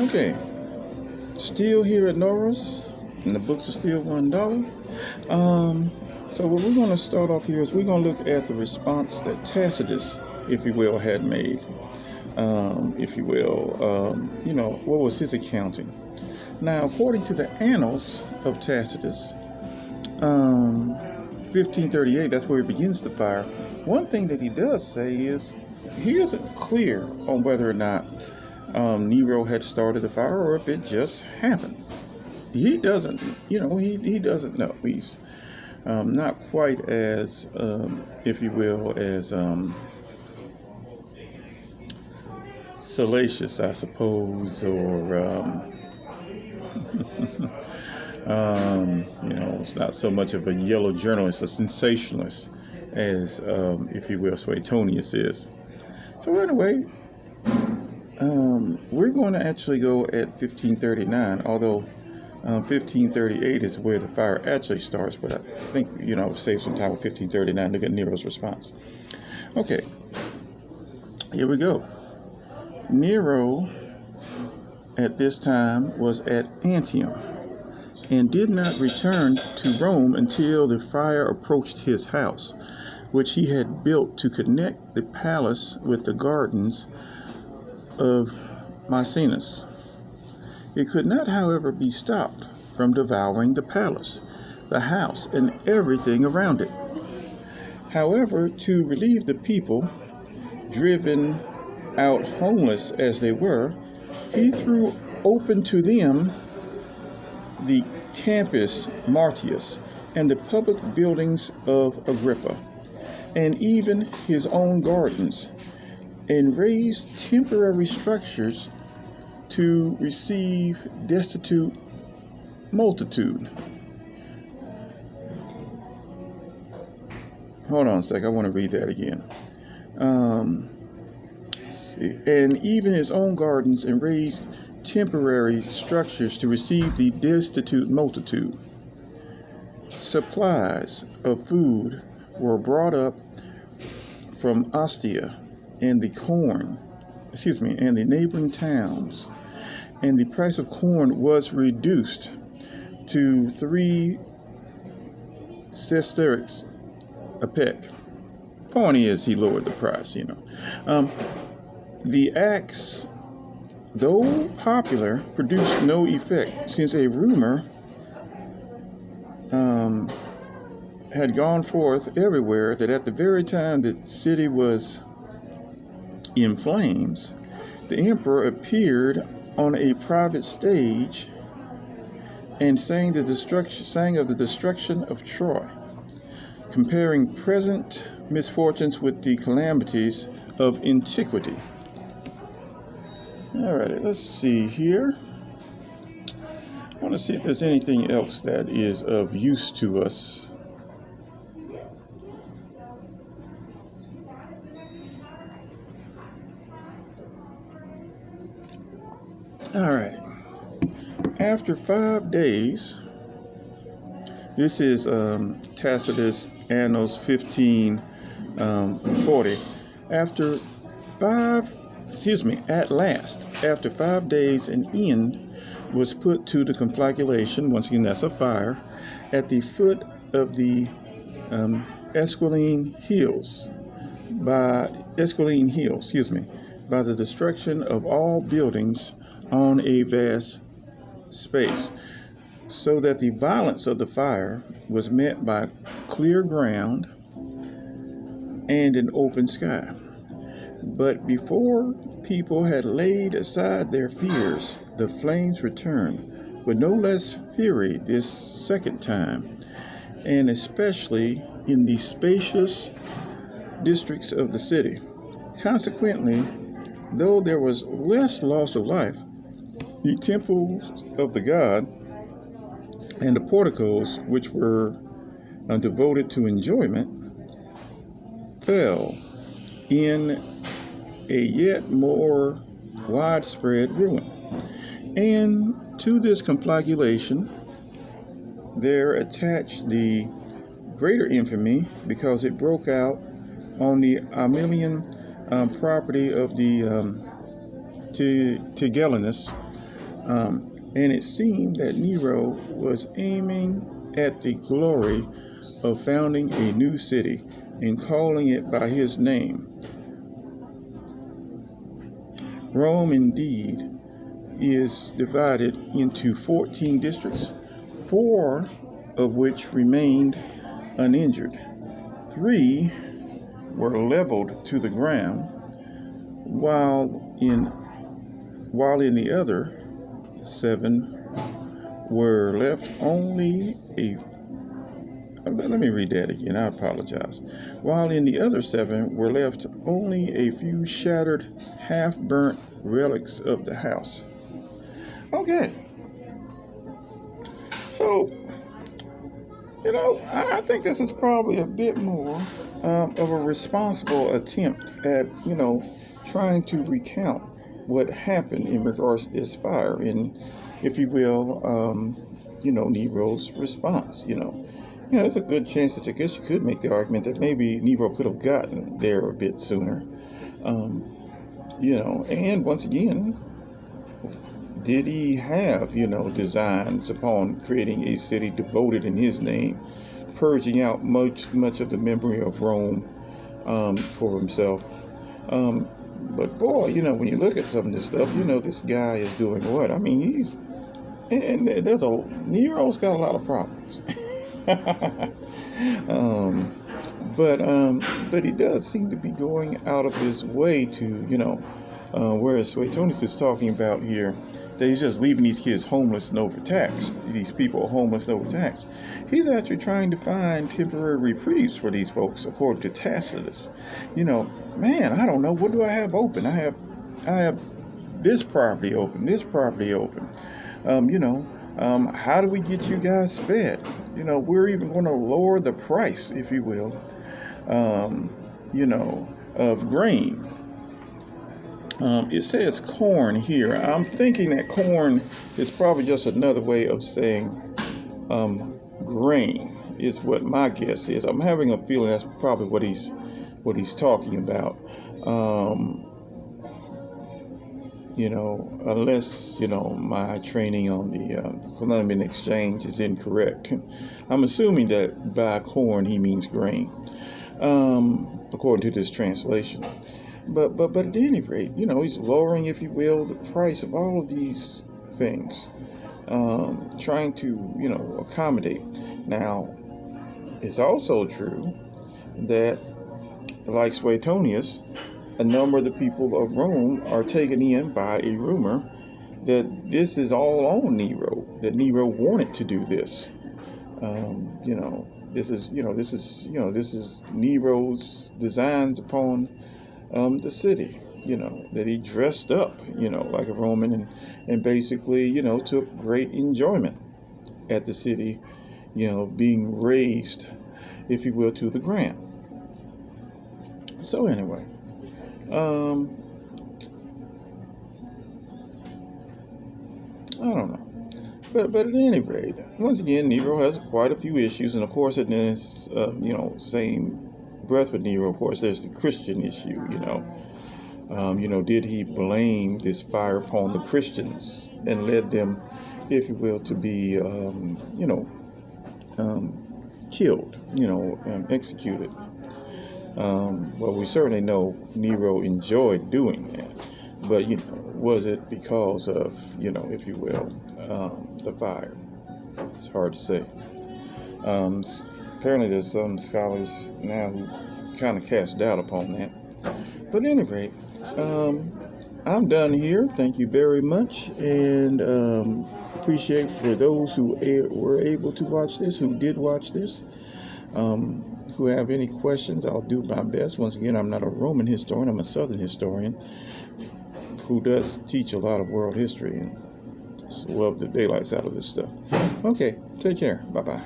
Okay, still here at Nora's, and the books are still $1. So what we're going to start off here is we're going to look at the response that Tacitus, if you will, had made. What was his accounting? Now, according to the Annals of Tacitus, 1538, that's where he begins the fire. One thing that he does say is he isn't clear on whether or not Nero had started the fire or if it just happened. He doesn't, he doesn't know. He's not quite as, if you will, as salacious, I suppose, or it's not so much of a yellow journalist, a sensationalist, as, if you will, Suetonius is. So anyway, we're going to actually go at 1539, although 1538 is where the fire actually starts, but I think, I'll save some time with 1539 to get Nero's response. Okay, here we go. Nero, at this time, was at Antium and did not return to Rome until the fire approached his house, which he had built to connect the palace with the gardens of Maecenas. It could not, however, be stopped from devouring the palace, the house, and everything around it. However, to relieve the people, driven out homeless as they were, he threw open to them the Campus Martius and the public buildings of Agrippa, and even his own gardens, and raised temporary structures to receive destitute multitude. Hold on a sec, I want to read that again. And even his own gardens, and raised temporary structures to receive the destitute multitude. Supplies of food were brought up from Ostia and the neighboring towns, and the price of corn was reduced to 3 sesterces a peck. Point is, he lowered the price, The acts, though popular, produced no effect, since a rumor had gone forth everywhere that at the very time the city was in flames, the emperor appeared on a private stage and sang of the destruction of Troy, comparing present misfortunes with the calamities of antiquity. All right, let's see here. I want to see if there's anything else that is of use to us. All right. After 5 days, this is Tacitus Annals 1540. At last, after 5 days, an end was put to the conflagration. Once again, that's a fire at the foot of the Esquiline Hills, by the destruction of all buildings on a vast space, so that the violence of the fire was met by clear ground and an open sky. But before people had laid aside their fears, the flames returned with no less fury this second time, and especially in the spacious districts of the city. Consequently, though there was less loss of life, the temples of the god and the porticos, which were devoted to enjoyment, fell in a yet more widespread ruin. And to this conflagration there attached the greater infamy, because it broke out on the Armenian property of the Tigellinus, And it seemed that Nero was aiming at the glory of founding a new city and calling it by his name. Rome, indeed, is divided into 14 districts, 4 of which remained uninjured. 3 were leveled to the ground, while in the other 7 were left only a let me read that again. I apologize. While in the other 7 were left only a few shattered, half-burnt relics of the house. Okay. So, I think this is probably a bit more of a responsible attempt at, trying to recount what happened in regards to this fire and, if you will, Nero's response, there's a good chance that I guess you could make the argument that maybe Nero could have gotten there a bit sooner. And once again, did he have, designs upon creating a city devoted in his name, purging out much of the memory of Rome for himself? But boy, when you look at some of this stuff, this guy is doing what? I mean, Nero's got a lot of problems. But he does seem to be going out of his way to, whereas Suetonius is talking about here that he's just leaving these kids homeless and overtaxed. These people are homeless and overtaxed. He's actually trying to find temporary reprieves for these folks, according to Tacitus. Man, I don't know. What do I have open? I have this property open, how do we get you guys fed? We're even going to lower the price, if you will, of grain. It says corn here. I'm thinking that corn is probably just another way of saying grain is what my guess is. I'm having a feeling that's probably what he's talking about. Unless, my training on the Columbian Exchange is incorrect. I'm assuming that by corn he means grain, according to this translation. But at any rate, he's lowering, if you will, the price of all of these things, trying to, accommodate. Now, it's also true that, like Suetonius, a number of the people of Rome are taken in by a rumor that this is all on Nero, that Nero wanted to do this. This is Nero's designs upon the city, that he dressed up, like a Roman and basically, took great enjoyment at the city, being raised, if you will, to the ground. So anyway, I don't know. But at any rate, once again, Nero has quite a few issues, and of course, in this, same breath with Nero, of course, there's the Christian issue. Did he blame this fire upon the Christians and led them, if you will, to be, killed, and executed? Well, we certainly know Nero enjoyed doing that, but was it because of, if you will, the fire? It's hard to say. Apparently there's some scholars now who kind of cast doubt upon that. But at any rate, I'm done here. Thank you very much, and appreciate for those who were able to watch this, who did watch this. Who have any questions, I'll do my best. Once again, I'm not a Roman historian, I'm a Southern historian who does teach a lot of world history and just love the daylights out of this stuff. Okay, take care. Bye-bye.